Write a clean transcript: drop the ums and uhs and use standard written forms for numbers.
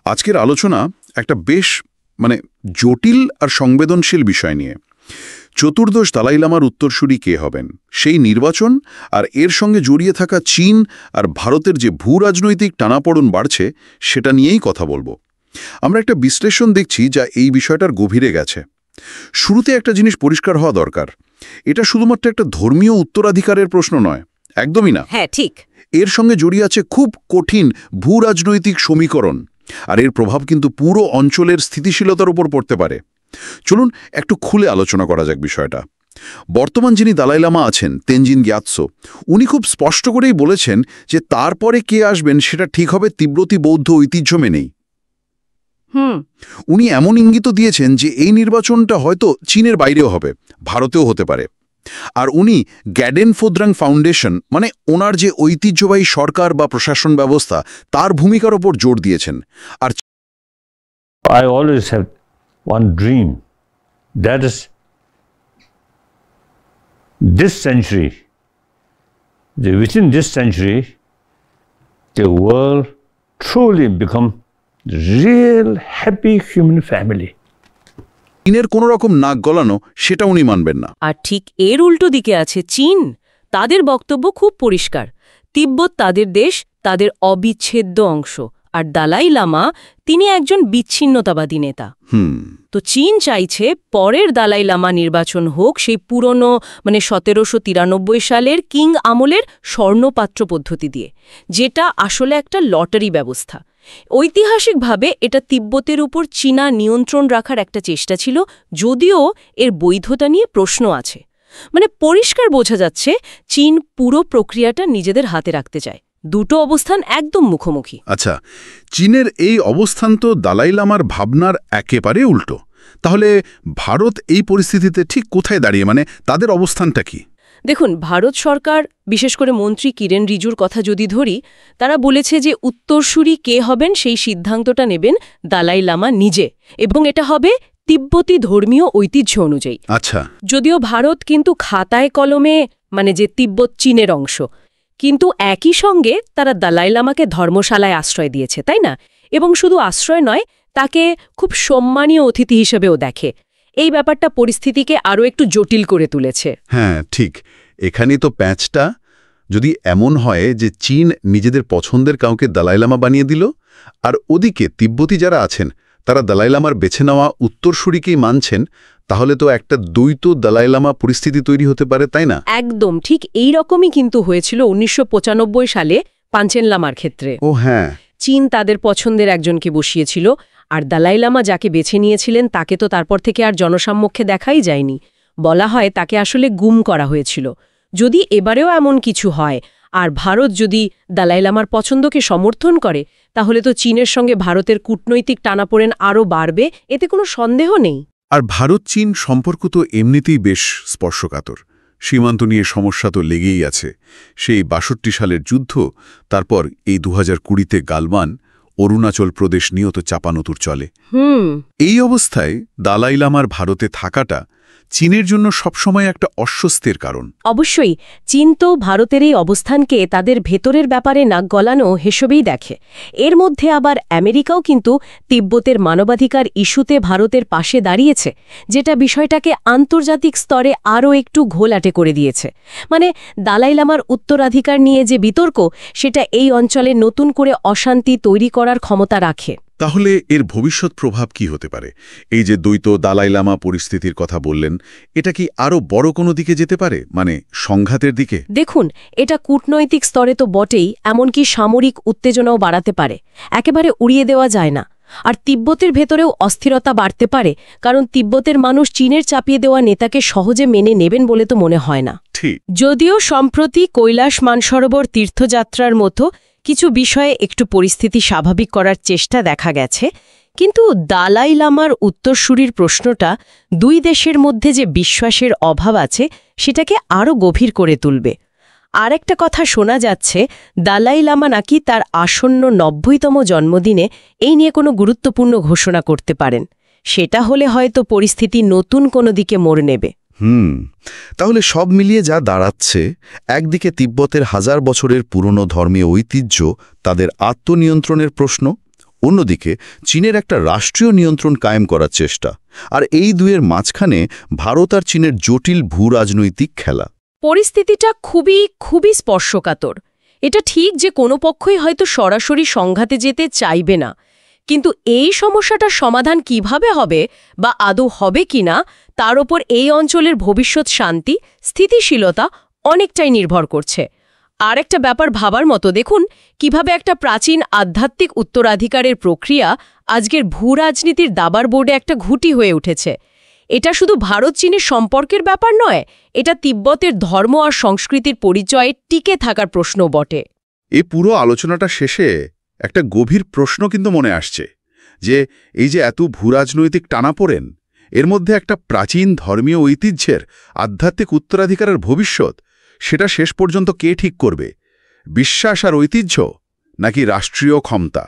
আজকের আলোচনা একটা বেশ জটিল আর সংবেদনশীল বিষয় নিয়ে। চতুর্দশ দালাই লামার উত্তরসূরি কে হবেন, সেই নির্বাচন, আর এর সঙ্গে জড়িয়ে থাকা চীন আর ভারতের যে ভূরাজনৈতিক টানাপোড়েন বাড়ছে সেটা নিয়েই কথা বলবো। আমরা একটা বিশ্লেষণ দেখছি যা এই বিষয়টার গভীরে গেছে। শুরুতে একটা জিনিস পরিষ্কার হওয়া দরকার, এটা শুধুমাত্র একটা ধর্মীয় উত্তরাধিকারের প্রশ্ন নয়, একদমই না। হ্যাঁ, ঠিক। এর সঙ্গে জড়িয়ে আছে খুব কঠিন ভূরাজনৈতিক সমীকরণ, আর এর প্রভাব কিন্তু পুরো অঞ্চলের স্থিতিশীলতার উপর পড়তে পারে। চলুন একটু খুলে আলোচনা করা যাক বিষয়টা। বর্তমান যিনি দালাই লামা আছেন, তেনজিন গ্যাতসো, উনি খুব স্পষ্ট করেই বলেছেন যে তারপরে কে আসবেন সেটা ঠিক হবে তিব্বতী বৌদ্ধ ঐতিহ্য মেনেই। উনি এমন ইঙ্গিত দিয়েছেন যে এই নির্বাচনটা হয়তো চীনের বাইরেও হবে, ভারতেও হতে পারে। আর উনি গ্যাডেন ফোদ্রাং ফাউন্ডেশন, ওনার যে ঐতিহ্যবাহী সরকার বা প্রশাসন ব্যবস্থা, তার ভূমিকার ওপর জোর দিয়েছেন। আর I always have one dream, that is within this century, the world truly become the real happy human family. চীনের কোনো রকম নাক গলানো সেটা উনি মানবেন না। আর ঠিক এর উল্টো দিকে আছে চীন। তাদের বক্তব্য খুব পরিষ্কার, তিব্বত তাদের দেশ, তাদের অবিচ্ছেদ্য অংশ। আর দালাই লামা, তিনি একজন বিচ্ছিন্নতাবাদী নেতা। তো চীন চাইছে পরের দালাই লামা নির্বাচন হোক সেই পুরনো 1793 সালের কিং আমলের স্বর্ণপাত্র পদ্ধতি দিয়ে, যেটা আসলে একটা লটারি ব্যবস্থা। ঐতিহাসিকভাবে এটা তিব্বতের উপর চীনা নিয়ন্ত্রণ রাখার একটা চেষ্টা ছিল, যদিও এর বৈধতা নিয়ে প্রশ্ন আছে। পরিষ্কার বোঝা যাচ্ছে চীন পুরো প্রক্রিয়াটা নিজেদের হাতে রাখতে চায়। দুটো অবস্থান একদম মুখোমুখি। আচ্ছা, চীনের এই অবস্থান তো দালাই লামার ভাবনার একেবারে উল্টো। তাহলে ভারত এই পরিস্থিতিতে ঠিক কোথায় দাঁড়িয়ে, তাদের অবস্থানটা কি? দেখুন, ভারত সরকার, বিশেষ করে মন্ত্রী কিরেন রিজুর কথা যদি ধরি, তারা বলেছে যে উত্তরসূরি কে হবেন সেই সিদ্ধান্তটা নেবেন দালাই লামা নিজে, এবং এটা হবে তিব্বতী ধর্মীয় ঐতিহ্য অনুযায়ী। আচ্ছা, যদিও ভারত কিন্তু খাতায় কলমে যে তিব্বত চীনের অংশ, কিন্তু একই সঙ্গে তারা দালাই লামাকে ধর্মশালায় আশ্রয় দিয়েছে, তাই না? এবং শুধু আশ্রয় নয়, তাকে খুব সম্মানীয় অতিথি হিসেবেও দেখে। এই ব্যাপারটা পরিস্থিতিকে আরও একটু জটিল করে তুলেছে। হ্যাঁ, ঠিক। এখানেই তো প্যাঁচটা। যদি এমন হয় যে চীন নিজেদের পছন্দের কাউকে দালাই লামা বানিয়ে দিল, আর ওদিকে তিব্বতী যারা আছেন তারা দালাই লামার বেছে নেওয়া উত্তরসূরিকেই মানছেন, তাহলে তো একটা দ্বৈত দালাই লামা পরিস্থিতি তৈরি হতে পারে, তাই না? একদম ঠিক এই রকমই কিন্তু হয়েছিল 1995 সালে পাঞ্চেন লামার ক্ষেত্রে। ও হ্যাঁ, চীন তাদের পছন্দের একজনকে বসিয়েছিল, আর দালাই লামা যাকে বেছে নিয়েছিলেন তাকে তো তারপর থেকে আর জনসম্মুখে দেখাই যায়নি। বলা হয় তাকে আসলে গুম করা হয়েছিল। যদি এবারেও এমন কিছু হয় আর ভারত যদি দালাই লামার পছন্দকে সমর্থন করে, তাহলে তো চীনের সঙ্গে ভারতের কূটনৈতিক টানাপোড়েন আরও বাড়বে, এতে কোনো সন্দেহ নেই। আর ভারত চীন সম্পর্ক তো এমনিতেই বেশ স্পর্শকাতর। সীমান্ত নিয়ে সমস্যা তো লেগেই আছে। সেই 62 সালের যুদ্ধ, তারপর এই 2020-তে গালওয়ান, অরুণাচল প্রদেশ নিয়েও তো চাপানউতোর চলে। এই অবস্থায় দালাই লামার ভারতে থাকাটা চীনের জন্য সবসময় একটা অস্বস্তির কারণ। অবশ্যই চীন তো ভারতের এই অবস্থানকে তাদের ভেতরের ব্যাপারে নাক গলানো হিসেবেই দেখে। এর মধ্যে আবার আমেরিকাও কিন্তু তিব্বতের মানবাধিকার ইস্যুতে ভারতের পাশে দাঁড়িয়েছে, যেটা বিষয়টাকে আন্তর্জাতিক স্তরে আরও একটু ঘোলাটে করে দিয়েছে। দালাই লামার উত্তরাধিকার নিয়ে যে বিতর্ক, সেটা এই অঞ্চলে নতুন করে অশান্তি তৈরি করার ক্ষমতা রাখে। তাহলে এর ভবিষ্যৎ প্রভাব কি হতে পারে? এই যে দ্বৈত দালাই লামা পরিস্থিতির কথা বললেন, এটা কি আরও বড় কোনো দিকে যেতে পারে, সংঘাতের দিকে? দেখুন, এটা কূটনৈতিক স্তরে তো বটেই, এমনকি সামরিক উত্তেজনাও বাড়াতে পারে। একেবারে উড়িয়ে দেওয়া যায় না। আর তিব্বতের ভেতরেও অস্থিরতা বাড়তে পারে, কারণ তিব্বতের মানুষ চীনের চাপিয়ে দেওয়া নেতাকে সহজে মেনে নেবেন বলে তো মনে হয় না। ঠিক। যদিও সম্প্রতি কৈলাস মানসরোবর তীর্থযাত্রার মতো কিছু বিষয়ে একটু পরিস্থিতি স্বাভাবিক করার চেষ্টা দেখা গেছে, কিন্তু দালাই লামার উত্তরসূরির প্রশ্নটা দুই দেশের মধ্যে যে বিশ্বাসের অভাব আছে সেটাকে আরও গভীর করে তুলবে। আর একটা কথা শোনা যাচ্ছে, দালাই লামা নাকি তার আসন্ন 90তম জন্মদিনে এই নিয়ে কোনো গুরুত্বপূর্ণ ঘোষণা করতে পারেন। সেটা হলে হয়তো পরিস্থিতি নতুন কোনো দিকে মোড় নেবে। তাহলে সব মিলিয়ে যা দাঁড়াচ্ছে, একদিকে তিব্বতের হাজার বছরের পুরনো ধর্মীয় ঐতিহ্য, তাদের আত্মনিয়ন্ত্রণের প্রশ্ন, অন্যদিকে চীনের একটা রাষ্ট্রীয় নিয়ন্ত্রণ কায়েম করার চেষ্টা, আর এই দুয়ের মাঝখানে ভারত আর চীনের জটিল ভূরাজনৈতিক খেলা। পরিস্থিতিটা খুবই স্পর্শকাতর। এটা ঠিক যে কোনো পক্ষই হয়তো সরাসরি সংঘাতে যেতে চাইবে না, কিন্তু এই সমস্যাটার সমাধান কিভাবে হবে বা আদৌ হবে কিনা তার ওপর এই অঞ্চলের ভবিষ্যৎ শান্তি, স্থিতিশীলতা অনেকটাই নির্ভর করছে। আর একটা ব্যাপার ভাবার মতো, দেখুন কিভাবে একটা প্রাচীন আধ্যাত্মিক উত্তরাধিকারের প্রক্রিয়া আজকের ভূরাজনীতির দাবার বোর্ডে একটা ঘুঁটি হয়ে উঠেছে। এটা শুধু ভারত চীনের সম্পর্কের ব্যাপার নয়, এটা তিব্বতের ধর্ম আর সংস্কৃতির পরিচয়ে টিকে থাকার প্রশ্ন বটে। এই পুরো আলোচনাটা শেষে একটা গভীর প্রশ্ন কিন্তু মনে আসছে, যে এই যে এত ভূরাজনৈতিক টানাপোড়েন, এর মধ্যে একটা প্রাচীন ধর্মীয় ঐতিহ্যের আধ্যাত্মিক উত্তরাধিকারের ভবিষ্যৎ, সেটা শেষ পর্যন্ত কে ঠিক করবে? বিশ্বাস আর ঐতিহ্য, নাকি রাষ্ট্রীয় ক্ষমতা?